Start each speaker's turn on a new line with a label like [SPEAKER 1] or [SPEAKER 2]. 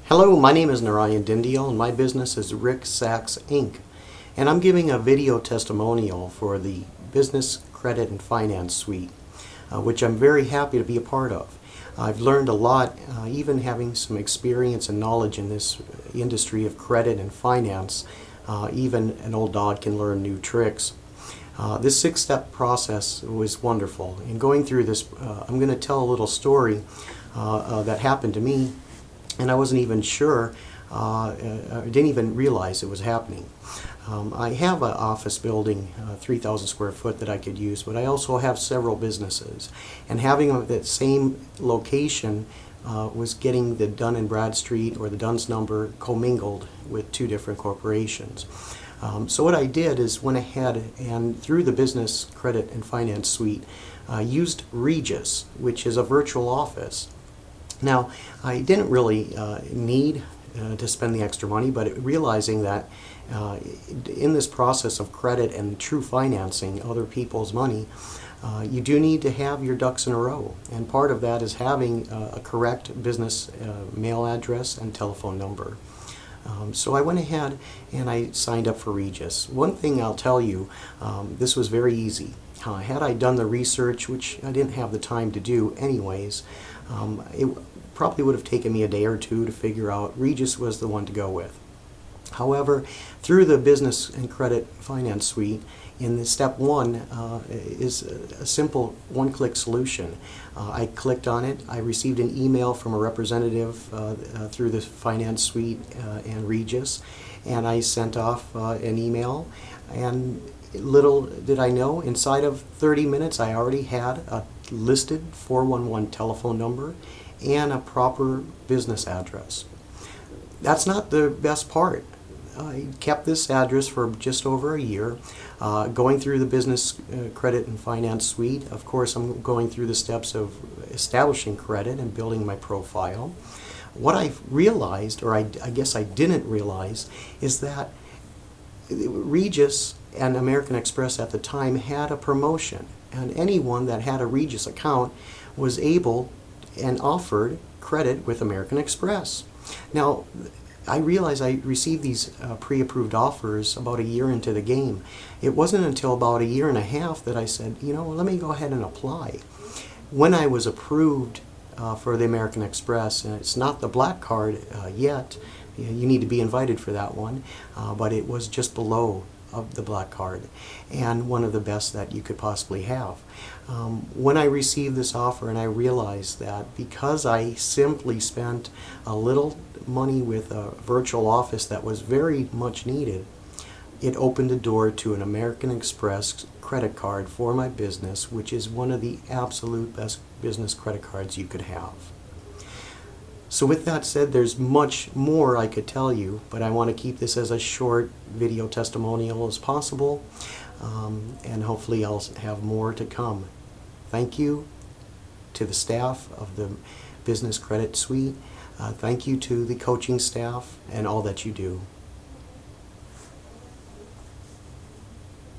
[SPEAKER 1] Hello, my name is Narayan Dindial and my business is Rick Sachs Inc. And I'm giving a video testimonial for the Business Credit and Finance Suite, which I'm very happy to be a part of. I've learned a lot, even having some experience and knowledge in this industry of credit and finance. Even an old dog can learn new tricks. This 6-step process was wonderful. In going through this, I'm going to tell a little story that happened to me, and I wasn't even sure, I didn't even realize it was happening. I have an office building, 3,000 square foot, that I could use, but I also have several businesses. And having them at that same location was getting the Dun & Bradstreet or the Duns number commingled with two different corporations. So what I did is went ahead and through the Business Credit and Finance Suite used Regis, which is a virtual office. Now, I didn't really need to spend the extra money, but realizing that in this process of credit and true financing other people's money, you do need to have your ducks in a row. And part of that is having a correct business mail address and telephone number. So I went ahead and I signed up for Regis. One thing I'll tell you, this was very easy. Had I done the research, which I didn't have the time to do anyways, it probably would have taken me a day or two to figure out Regis was the one to go with. However, through the Business and Credit Finance Suite, in the step 1 is a simple one-click solution. I clicked on it. I received an email from a representative through the Finance Suite and Regis, and I sent off an email, and little did I know, inside of 30 minutes I already had a listed 411 telephone number and a proper business address. That's not the best part. I kept this address for just over a year, going through the Business Credit and Finance Suite. Of course, I'm going through the steps of establishing credit and building my profile. What I realized, or I guess I didn't realize, is that Regis and American Express at the time had a promotion, and anyone that had a Regis account was able and offered credit with American Express. Now, I realized I received these pre-approved offers about a year into the game. It wasn't until about a year and a half that I said, you know, let me go ahead and apply. When I was approved for the American Express, and it's not the black card yet, you need to be invited for that one, but it was just below of the black card and one of the best that you could possibly have. When I received this offer and I realized that because I simply spent a little money with a virtual office that was very much needed, it opened the door to an American Express credit card for my business, which is one of the absolute best business credit cards you could have. So with that said, there's much more I could tell you, but I want to keep this as a short video testimonial as possible, and hopefully I'll have more to come. Thank you to the staff of the Business Credit Suite. Thank you to the coaching staff and all that you do.